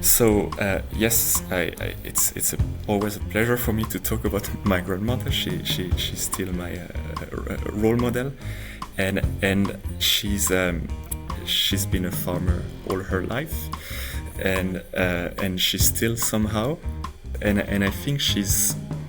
Yes, it's always a pleasure for me to talk about my grandmother. She's still my role model, and she's been a farmer all her life, and she's still somehow, and I think she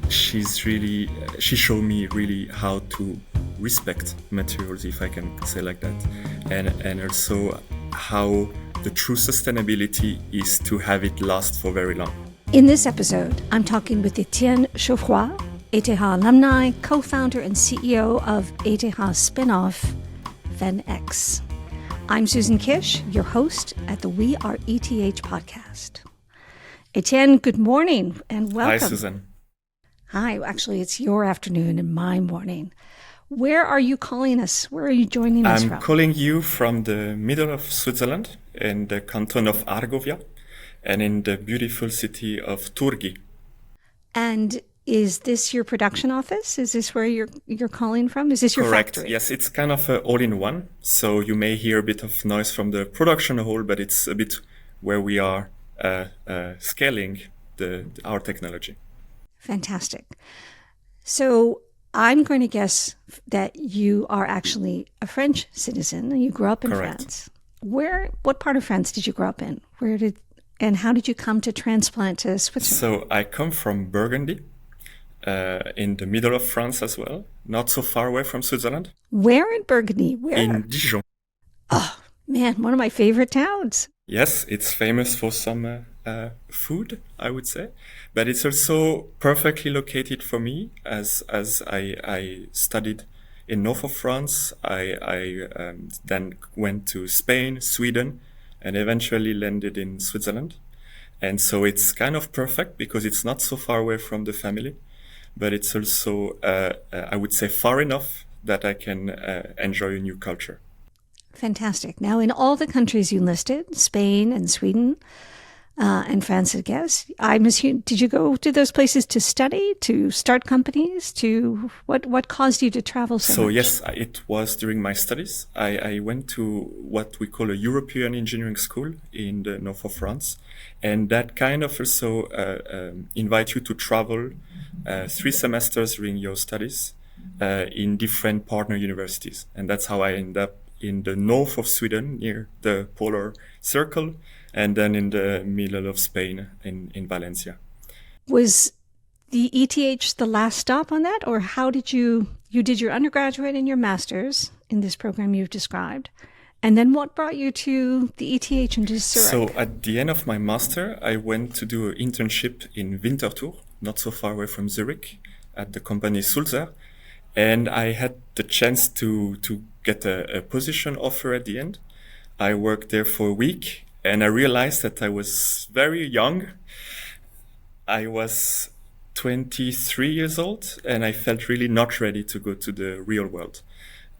showed me really how to respect materials, if I can say like that, and also how the true sustainability is to have it last for very long. In this episode, I'm talking with Etienne Jeoffroy, ETH alumni, co-founder and CEO of ETH's spin-off, FENX. I'm Susan Kish, your host at the We Are ETH podcast. Etienne, good morning and welcome. Hi, Susan. Hi, actually, it's your afternoon and my morning. Where are you calling us? Where are you joining us from? I'm calling you from the middle of Switzerland, in the canton of Argovia, and in the beautiful city of Turgi. And is this your production office? Is this where you're calling from? Is this your Correct. factory? Yes, it's kind of all-in-one. So you may hear a bit of noise from the production hall, but it's a bit where we are scaling our technology. Fantastic. So I'm going to guess that you are actually a French citizen. You grew up in Correct. France. What part of France did you grow up in? And how did you come to transplant to Switzerland? So I come from Burgundy, in the middle of France as well, not so far away from Switzerland. Where in Burgundy? Where? In Dijon. Oh, man, one of my favorite towns. Yes, it's famous for some food, I would say, but it's also perfectly located for me as I studied in north of France. I then went to Spain, Sweden, and eventually landed in Switzerland. And so it's kind of perfect because it's not so far away from the family, but it's also, I would say, far enough that I can enjoy a new culture. Fantastic. Now, in all the countries you listed, Spain and Sweden and France, I guess, did you go to those places to study, to start companies, to what caused you to travel so much? Yes, it was during my studies. I went to what we call a European engineering school in the north of France, and that kind of also invite you to travel 3 semesters during your studies in different partner universities, and that's how I ended up in the north of Sweden, near the polar circle, and then in the middle of Spain, in Valencia. Was the ETH the last stop on that? Or how did you did your undergraduate and your master's in this program you've described? And then what brought you to the ETH and to Zurich? So at the end of my master, I went to do an internship in Winterthur, not so far away from Zurich, at the company Sulzer. And I had the chance to get a position offer at the end. I worked there for a week, and I realized that I was very young. I was 23 years old, and I felt really not ready to go to the real world.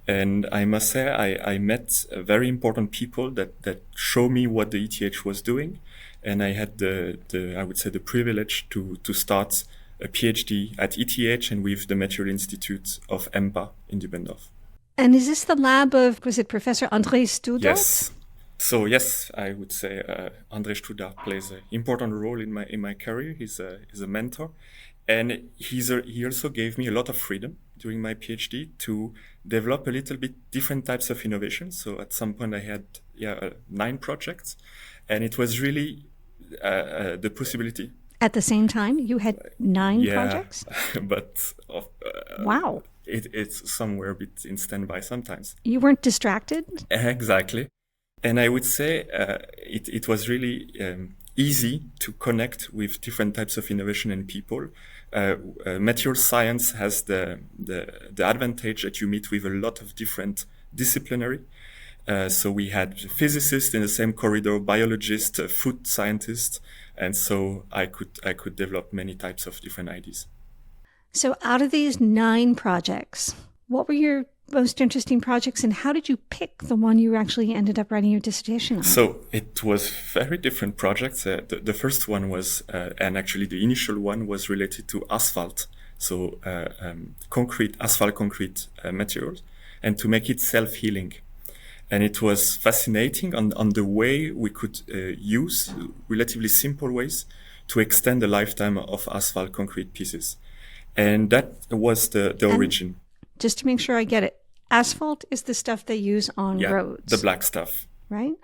And I must say, I met very important people that show me what the ETH was doing. And I had I would say, the privilege to start a PhD at ETH and with the Material Institute of EMPA in Dubendorf. And is this the lab of, was it Professor André Studart? Yes. So yes, I would say André Studart plays an important role in my career. He's a mentor, and he also gave me a lot of freedom during my PhD to develop a little bit different types of innovation. So at some point I had 9 projects, and it was really the possibility. At the same time, you had 9 projects? But wow. It's somewhere a bit in standby sometimes. You weren't distracted? Exactly. And I would say it was really easy to connect with different types of innovation and people. Material science has the advantage that you meet with a lot of different disciplinary. So we had physicists in the same corridor, biologists, food scientists, and so I could develop many types of different ideas. So out of these 9 projects, what were your most interesting projects, and how did you pick the one you actually ended up writing your dissertation on? So it was very different projects. The first one was, and actually the initial one was related to asphalt. So asphalt concrete materials, and to make it self-healing. And it was fascinating on the way we could use relatively simple ways to extend the lifetime of asphalt concrete pieces. And that was the origin. Just to make sure I get it, asphalt is the stuff they use on roads. The black stuff. Right?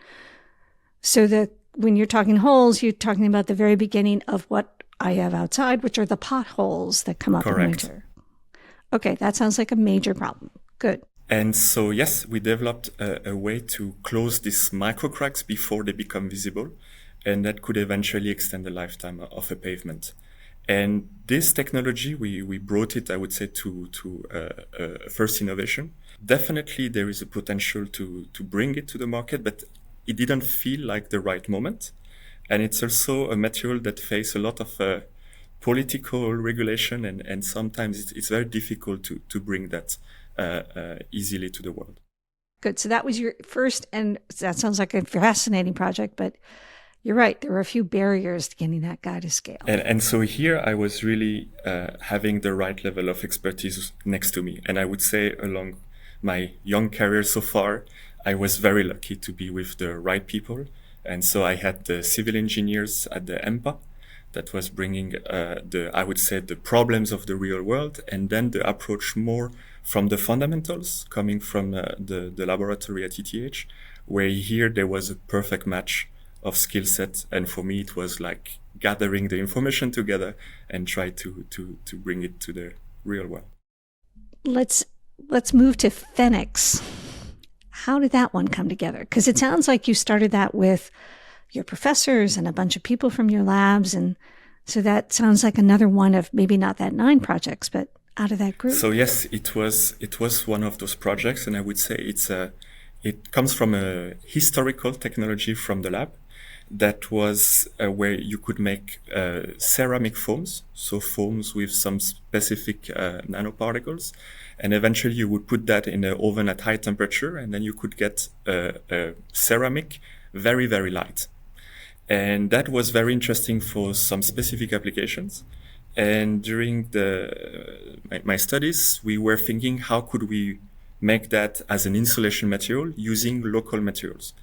So when you're talking holes, you're talking about the very beginning of what I have outside, which are the potholes that come up in winter. Okay, that sounds like a major problem. Good. And so, yes, we developed a way to close these micro cracks before they become visible, and that could eventually extend the lifetime of a pavement. And this technology, we brought it, I would say, to a first innovation. Definitely, there is a potential to bring it to the market, but it didn't feel like the right moment. And it's also a material that faces a lot of political regulation, and sometimes it's very difficult to bring that easily to the world. Good. So that was your first, and that sounds like a fascinating project, but you're right. There were a few barriers to getting that guy to scale. And so here I was really having the right level of expertise next to me. And I would say along my young career so far, I was very lucky to be with the right people. And so I had the civil engineers at the EMPA that was bringing the problems of the real world, and then the approach more from the fundamentals coming from the laboratory at ETH, where here there was a perfect match of skill set. And for me, it was like gathering the information together and try to bring it to the real world. Let's move to FENX. How did that one come together? Because it sounds like you started that with your professors and a bunch of people from your labs. And so that sounds like another one of maybe not that 9 projects, but out of that group. So yes, it was one of those projects. And I would say it comes from a historical technology from the lab that was where you could make ceramic foams. So foams with some specific nanoparticles. And eventually you would put that in an oven at high temperature, and then you could get a ceramic very, very light. And that was very interesting for some specific applications. And during my studies, we were thinking, how could we make that as an insulation material using local materials?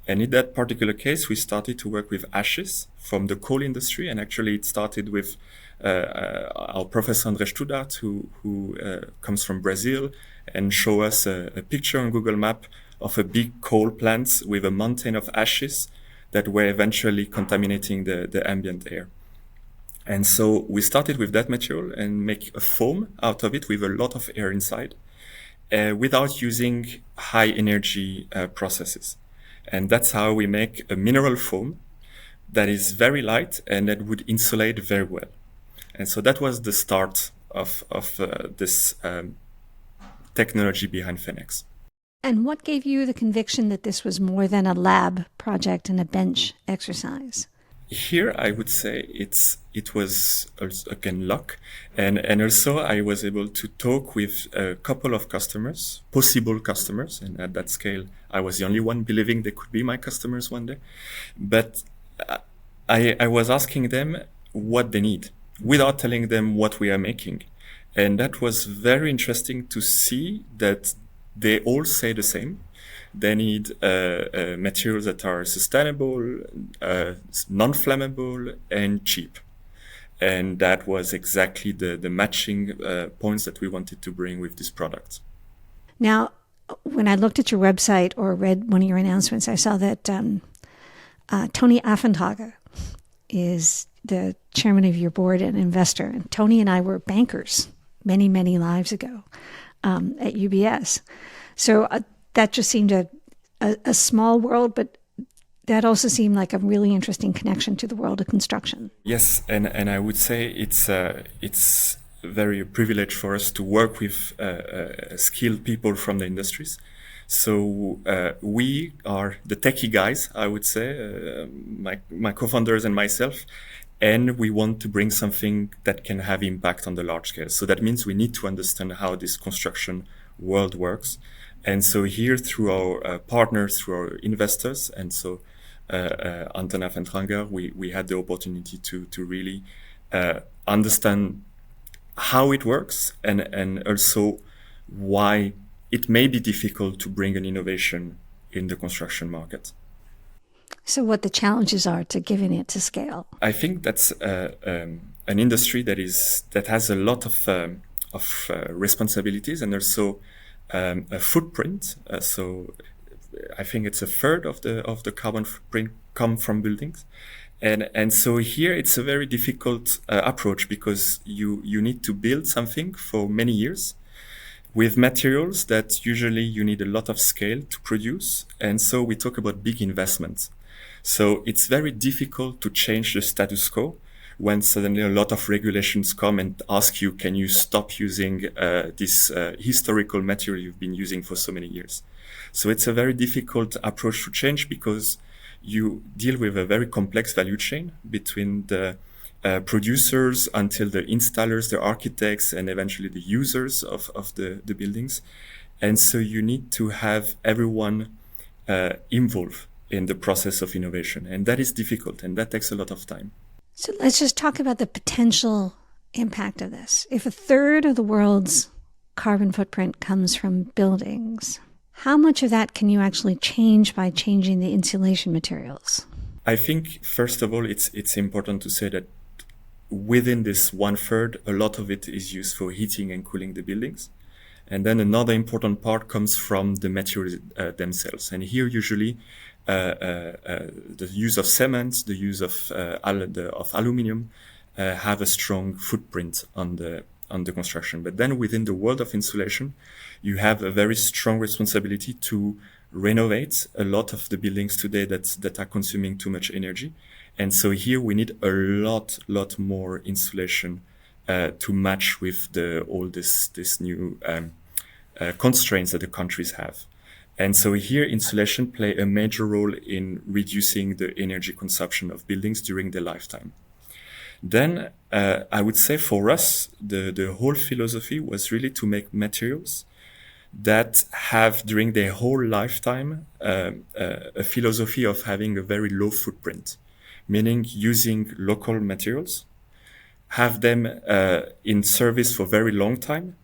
And in that particular case, we started to work with ashes from the coal industry. And actually, it started with our professor André Studart, who comes from Brazil, and show us a picture on Google Map of a big coal plant with a mountain of ashes that were eventually contaminating the ambient air. And so we started with that material and make a foam out of it with a lot of air inside, without using high energy processes. And that's how we make a mineral foam that is very light and that would insulate very well. And so that was the start of this technology behind FENX. And what gave you the conviction that this was more than a lab project and a bench exercise? Here, I would say it was also, again, luck. And also I was able to talk with a couple of customers, possible customers. And at that scale, I was the only one believing they could be my customers one day. But I was asking them what they need without telling them what we are making. And that was very interesting to see that they all say the same. They need materials that are sustainable, non-flammable, and cheap. And that was exactly the matching points that we wanted to bring with this product. Now, when I looked at your website or read one of your announcements, I saw that Tony Affentage is the chairman of your board and investor. And Tony and I were bankers many, many lives ago at UBS. So that just seemed a small world, but that also seemed like a really interesting connection to the world of construction. Yes, and I would say it's very privileged for us to work with skilled people from the industries. So we are the techie guys, I would say, my co-founders and myself, and we want to bring something that can have impact on the large scale. So that means we need to understand how this construction world works. And so here, through our partners, through our investors, and so Anton Affentranger, we had the opportunity to really understand how it works and also why it may be difficult to bring an innovation in the construction market. So what the challenges are to giving it to scale? I think that's an industry that has a lot of responsibilities and also a footprint. So I think it's a third of the carbon footprint come from buildings. And so here it's a very difficult approach because you need to build something for many years with materials that usually you need a lot of scale to produce. And so we talk about big investments. So it's very difficult to change the status quo when suddenly a lot of regulations come and ask you, can you stop using this historical material you've been using for so many years? So it's a very difficult approach to change because you deal with a very complex value chain between the producers until the installers, the architects, and eventually the users of the buildings. And so you need to have everyone involved in the process of innovation. And that is difficult and that takes a lot of time. So let's just talk about the potential impact of this. If a third of the world's carbon footprint comes from buildings, how much of that can you actually change by changing the insulation materials? I think, first of all, it's important to say that within this 1/3, a lot of it is used for heating and cooling the buildings. And then another important part comes from the materials themselves. And here, usually, the use of cement, the use of aluminum have a strong footprint on the construction. But then within the world of insulation, you have a very strong responsibility to renovate a lot of the buildings today that are consuming too much energy. And so here we need a lot more insulation to match with all this new constraints that the countries have. And so here insulation play a major role in reducing the energy consumption of buildings during their lifetime. Then I would say for us, the whole philosophy was really to make materials that have during their whole lifetime a philosophy of having a very low footprint, meaning using local materials, have them in service for very long time,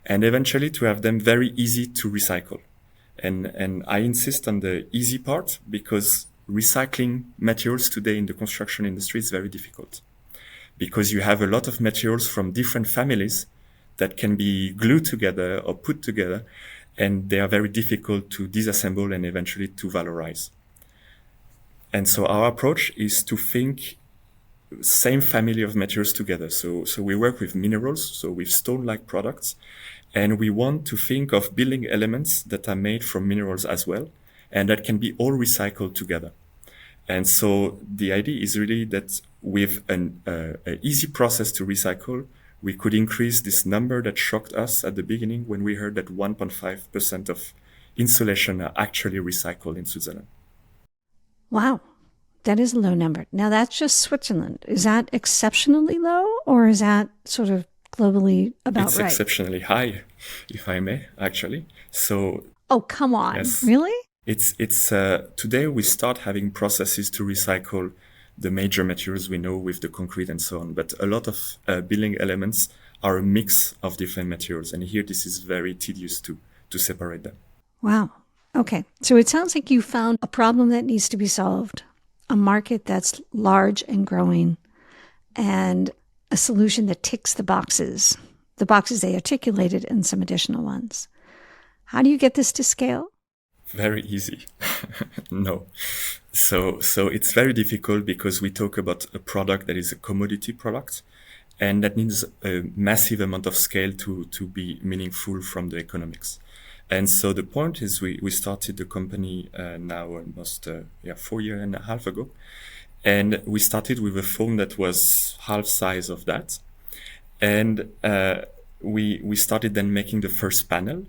and eventually to have them very easy to recycle. And I insist on the easy part because recycling materials today in the construction industry is very difficult because you have a lot of materials from different families that can be glued together or put together, and they are very difficult to disassemble and eventually to valorize. And so our approach is to think same family of materials together. So we work with minerals, so with stone-like products, and we want to think of building elements that are made from minerals as well, and that can be all recycled together. And so the idea is really that with an easy process to recycle, we could increase this number that shocked us at the beginning when we heard that 1.5% of insulation are actually recycled in Switzerland. Wow, that is a low number. Now that's just Switzerland. Is that exceptionally low or is that sort of globally about it's right? It's exceptionally high, if I may, actually. So. Oh, come on. Yes. Really? It's today we start having processes to recycle the major materials we know with the concrete and so on. But a lot of building elements are a mix of different materials. And here this is very tedious to separate them. Wow. Okay. So it sounds like you found a problem that needs to be solved, a market that's large and growing, and a solution that ticks the boxes they articulated and some additional ones. How do you get this to scale? Very easy. No. So it's very difficult because we talk about a product that is a commodity product and that needs a massive amount of scale to be meaningful from the economics. And so the point is we started the company now almost 4.5 years ago. And we started with a foam that was half size of that. And we started then making the first panel.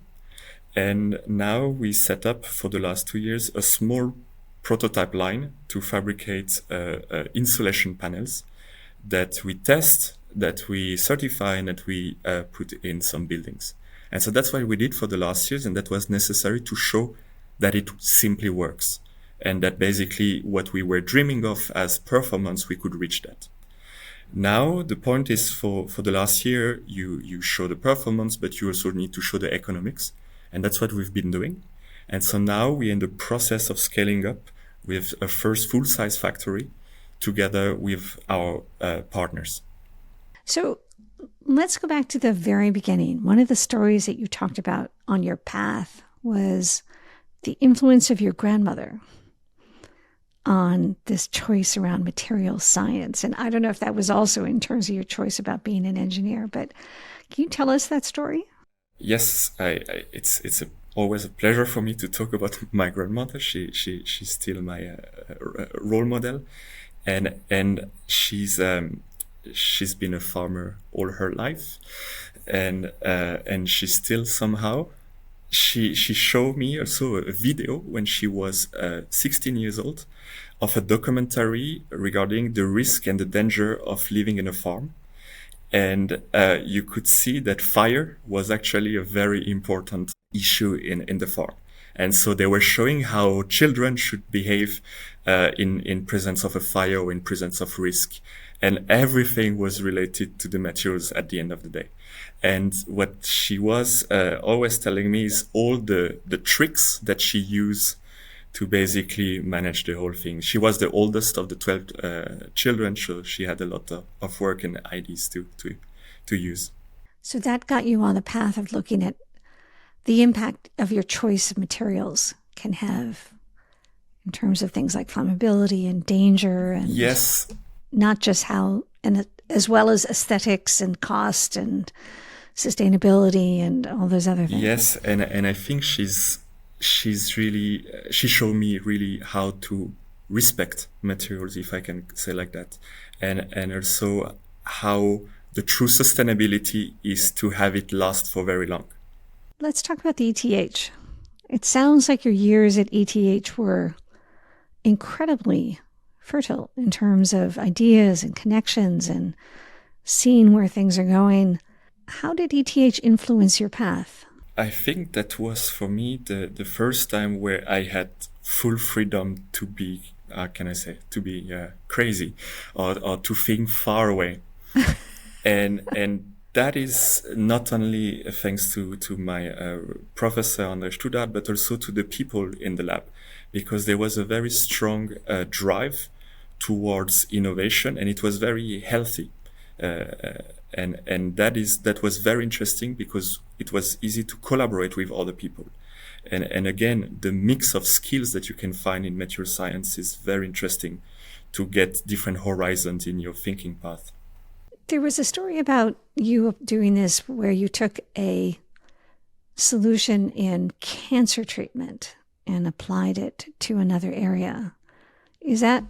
And now we set up for the last 2 years a small prototype line to fabricate insulation panels that we test, that we certify, and that we put in some buildings. And so that's what we did for the last years, and that was necessary to show that it simply works. And that basically what we were dreaming of as performance, we could reach that. Now, the point is for the last year, you show the performance, but you also need to show the economics. And that's what we've been doing. And so now we're in the process of scaling up with a first full-size factory together with our partners. So let's go back to the very beginning. One of the stories that you talked about on your path was the influence of your grandmother on this choice around material science. And I don't know if that was also in terms of your choice about being an engineer, but can you tell us that story? Yes, it's always a pleasure for me to talk about my grandmother. She's still my role model, and she's been a farmer all her life, and she still somehow. She showed me also a video when she was 16 years old of a documentary regarding the risk and the danger of living in a farm. And you could see that fire was actually a very important issue in the farm. And so they were showing how children should behave in presence of a fire or in presence of risk. And everything was related to the materials at the end of the day. And what she was always telling me is all the tricks that she used to basically manage the whole thing. She was the oldest of the 12 children, so she had a lot of work and ideas to use. So that got you on the path of looking at the impact of your choice of materials can have in terms of things like flammability and danger, and yes, not just how, and as well as aesthetics and cost and sustainability and all those other things. Yes, and I think she's really she showed me really how to respect materials, if I can say like that, and also how the true sustainability is to have it last for very long. Let's talk about the ETH. It sounds like your years at ETH were incredibly fertile in terms of ideas and connections and seeing where things are going. How did ETH influence your path? I think that was for me the first time where I had full freedom to be, to be crazy or to think far away. and that is not only thanks to my professor understood that, but also to the people in the lab, because there was a very strong drive towards innovation, and it was very healthy. And that was very interesting because it was easy to collaborate with other people. And again, the mix of skills that you can find in material science is very interesting to get different horizons in your thinking path. There was a story about you doing this where you took a solution in cancer treatment and applied it to another area. Is that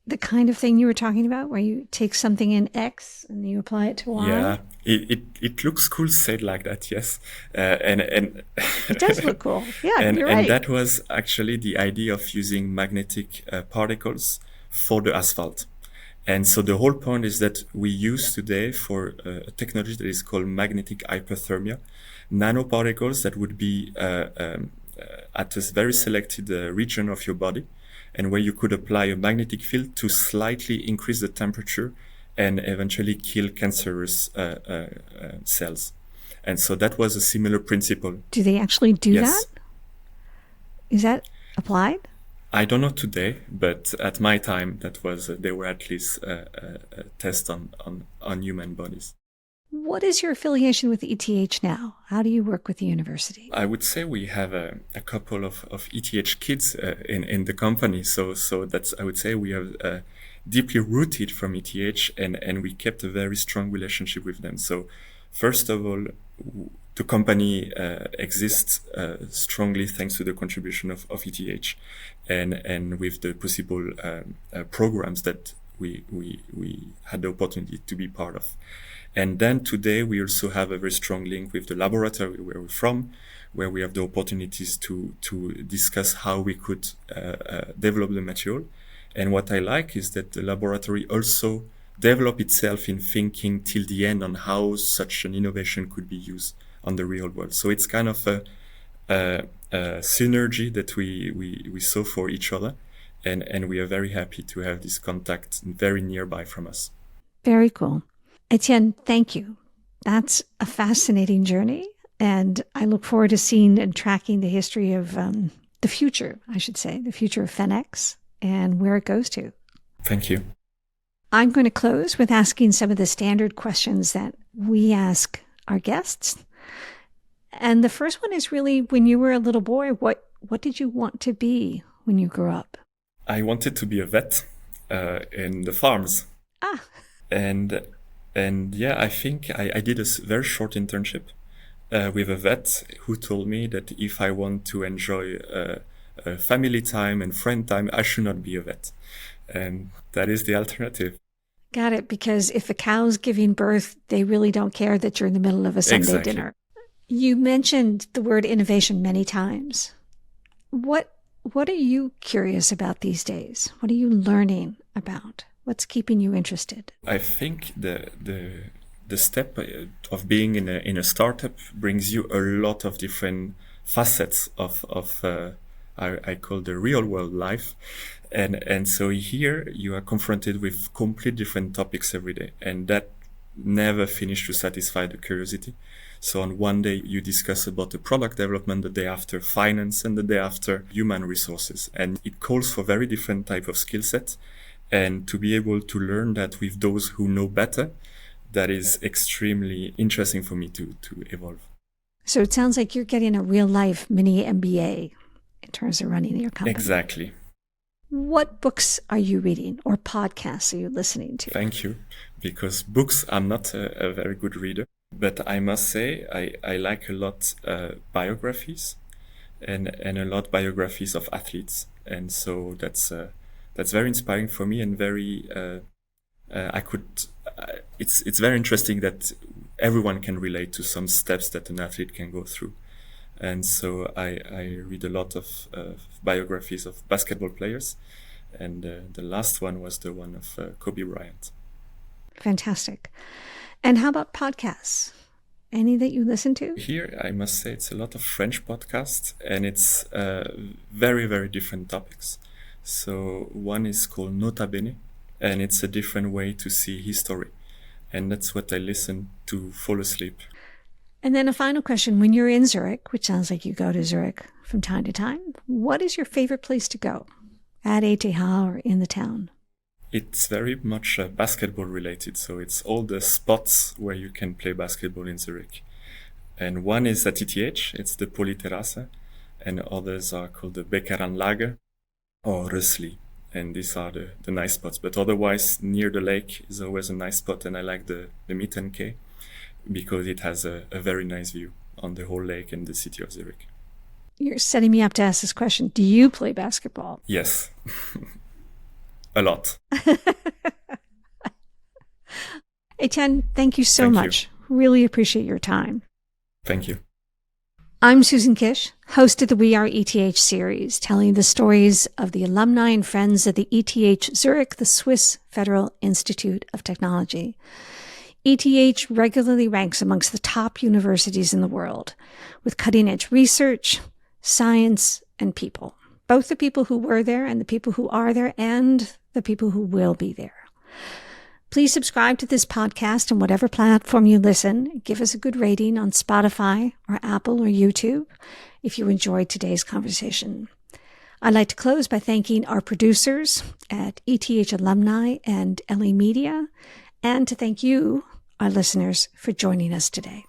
the kind of thing you were talking about, where you take something in X and you apply it to Y? Yeah, it looks cool said like that, yes. And it does look cool. Yeah, you're right. And that was actually the idea of using magnetic particles for the asphalt. And so the whole point is that we use today for a technology that is called magnetic hyperthermia, nanoparticles that would be at a very selected region of your body, and where you could apply a magnetic field to slightly increase the temperature and eventually kill cancerous cells. And so that was a similar principle. Do they actually do yes. that? Is that applied? I don't know today, but at my time, that was there were at least tests on human bodies. What is your affiliation with ETH now? How do you work with the university? I would say we have a couple of ETH kids in the company. So that's, I would say we are deeply rooted from ETH, and we kept a very strong relationship with them. So first of all, the company exists strongly thanks to the contribution of ETH and with the possible programs that we had the opportunity to be part of. And then today we also have a very strong link with the laboratory where we're from, where we have the opportunities to discuss how we could develop the material. And what I like is that the laboratory also develop itself in thinking till the end on how such an innovation could be used on the real world. So it's kind of a synergy that we saw for each other, and we are very happy to have this contact very nearby from us. Very cool. Etienne, thank you. That's a fascinating journey. And I look forward to seeing and tracking the history of the future of FENX and where it goes to. Thank you. I'm going to close with asking some of the standard questions that we ask our guests. And the first one is really, when you were a little boy, what did you want to be when you grew up? I wanted to be a vet in the farms. And yeah, I think I did a very short internship with a vet who told me that if I want to enjoy family time and friend time, I should not be a vet. And that is the alternative. Got it. Because if a cow's giving birth, they really don't care that you're in the middle of a Sunday dinner. You mentioned the word innovation many times. What are you curious about these days? What are you learning about? What's keeping you interested? I think the step of being in a startup brings you a lot of different facets of I call the real world life. And so here you are confronted with completely different topics every day, and that never finish to satisfy the curiosity. So on one day you discuss about the product development, the day after finance, and the day after human resources. And it calls for very different type of skill set. And to be able to learn that with those who know better, that is extremely interesting for me to evolve. So it sounds like you're getting a real life mini MBA in terms of running your company. Exactly. What books are you reading or podcasts are you listening to? Thank you. Because books, I'm not a very good reader, but I must say I like a lot biographies and a lot biographies of athletes. And so that's very inspiring for me and very, it's very interesting that everyone can relate to some steps that an athlete can go through. And so I read a lot of biographies of basketball players. And the last one was the one of Kobe Bryant. Fantastic. And how about podcasts? Any that you listen to? Here, I must say it's a lot of French podcasts, and it's very, very different topics. So one is called Nota Bene, and it's a different way to see history. And that's what I listen to fall asleep. And then a final question. When you're in Zurich, which sounds like you go to Zurich from time to time, what is your favorite place to go at ETH or in the town? It's very much basketball related. So it's all the spots where you can play basketball in Zurich. And one is at ETH, it's the Polyterrasse, and others are called the Beckeranlage or Rösli. And these are the nice spots. But otherwise, near the lake is always a nice spot. And I like the Mittenkee, because it has a very nice view on the whole lake and the city of Zurich. You're setting me up to ask this question. Do you play basketball? Yes. A lot. Etienne, thank you so much. Really appreciate your time. Thank you. I'm Susan Kish, host of the We Are ETH series, telling the stories of the alumni and friends of the ETH Zurich, the Swiss Federal Institute of Technology. ETH regularly ranks amongst the top universities in the world, with cutting-edge research, science, and people. Both the people who were there and the people who are there and the people who will be there. Please subscribe to this podcast on whatever platform you listen. Give us a good rating on Spotify or Apple or YouTube if you enjoyed today's conversation. I'd like to close by thanking our producers at ETH Alumni and LA Media, and to thank you, our listeners, for joining us today.